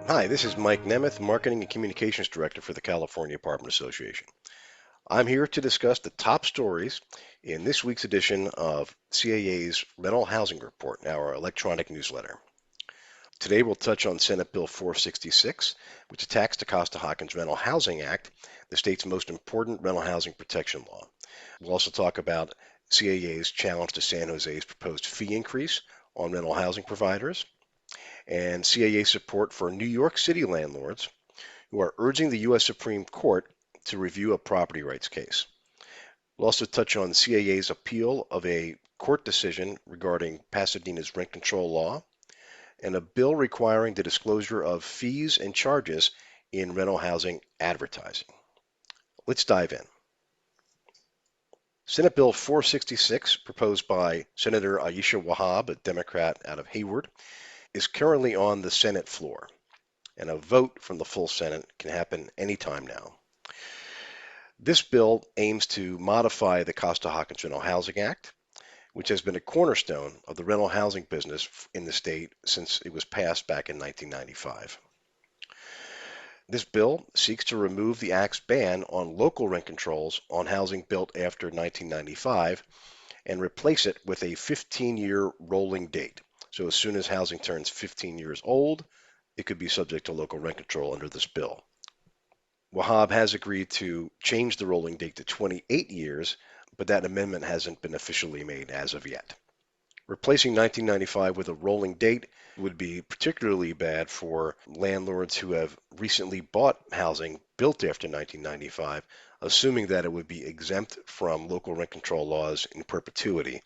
Hi, this is Mike Nemeth, Marketing and Communications Director for the California Apartment Association. I'm here to discuss the top stories in this week's edition of CAA's Rental Housing Report, our electronic newsletter. Today we'll touch on Senate Bill 466, which attacks the Costa-Hawkins Rental Housing Act, the state's most important rental housing protection law. We'll also talk about CAA's challenge to San Jose's proposed fee increase on rental housing providers, and CAA support for New York City landlords who are urging the U.S. Supreme Court to review a property rights case. We'll also touch on CAA's appeal of a court decision regarding Pasadena's rent control law and a bill requiring the disclosure of fees and charges in rental housing advertising. Let's dive in. Senate Bill 466, proposed by Senator Aisha Wahab, a Democrat out of Hayward, is currently on the Senate floor, and a vote from the full Senate can happen anytime now. This bill aims to modify the Costa-Hawkins Rental Housing Act, which has been a cornerstone of the rental housing business in the state since it was passed back in 1995. This bill seeks to remove the Act's ban on local rent controls on housing built after 1995 and replace it with a 15-year rolling date. So as soon as housing turns 15 years old, it could be subject to local rent control under this bill. Wahab has agreed to change the rolling date to 28 years, but that amendment hasn't been officially made as of yet. Replacing 1995 with a rolling date would be particularly bad for landlords who have recently bought housing built after 1995, assuming that it would be exempt from local rent control laws in perpetuity.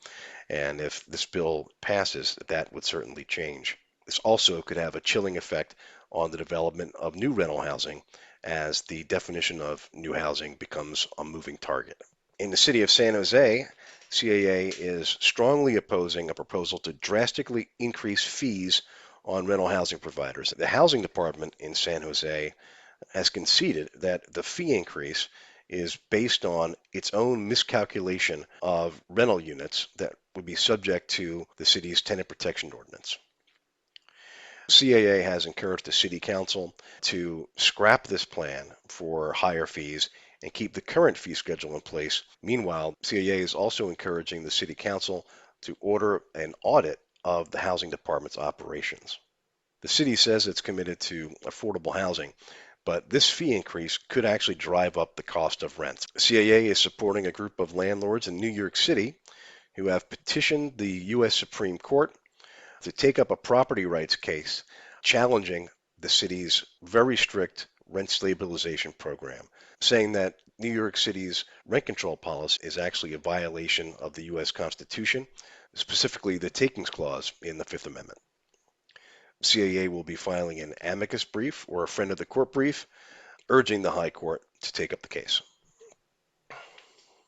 And if this bill passes, that would certainly change. This also could have a chilling effect on the development of new rental housing, as the definition of new housing becomes a moving target. In the city of San Jose, CAA is strongly opposing a proposal to drastically increase fees on rental housing providers. The housing department in San Jose has conceded that the fee increase is based on its own miscalculation of rental units that would be subject to the city's tenant protection ordinance. CAA has encouraged the City Council to scrap this plan for higher fees and keep the current fee schedule in place. Meanwhile, CAA is also encouraging the City Council to order an audit of the Housing Department's operations. The city says it's committed to affordable housing, but this fee increase could actually drive up the cost of rent. CAA is supporting a group of landlords in New York City who have petitioned the U.S. Supreme Court to take up a property rights case challenging the city's very strict rent stabilization program, saying that New York City's rent control policy is actually a violation of the U.S. Constitution, specifically the takings clause in the Fifth Amendment. CAA will be filing an amicus brief or a friend of the court brief, urging the High Court to take up the case.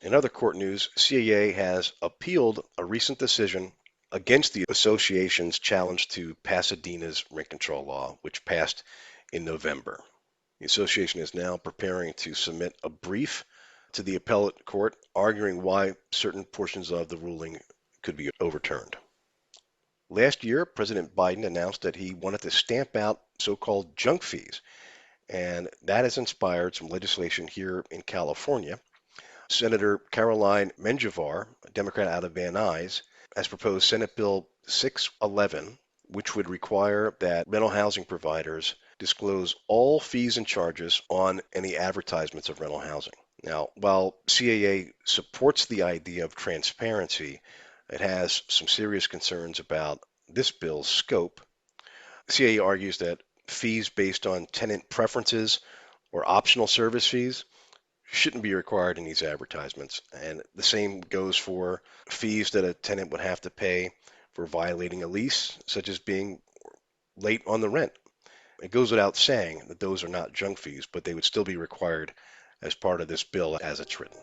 In other court news, CAA has appealed a recent decision against the association's challenge to Pasadena's rent control law, which passed in November. The association is now preparing to submit a brief to the appellate court arguing why certain portions of the ruling could be overturned. Last year, President Biden announced that he wanted to stamp out so-called junk fees, and that has inspired some legislation here in California. Senator Caroline Menjivar, a Democrat out of Van Nuys, has proposed Senate Bill 611, which would require that rental housing providers disclose all fees and charges on any advertisements of rental housing. Now, while CAA supports the idea of transparency, it has some serious concerns about this bill's scope. CAA argues that fees based on tenant preferences or optional service fees shouldn't be required in these advertisements. And the same goes for fees that a tenant would have to pay for violating a lease, such as being late on the rent. It goes without saying that those are not junk fees, but they would still be required as part of this bill as it's written.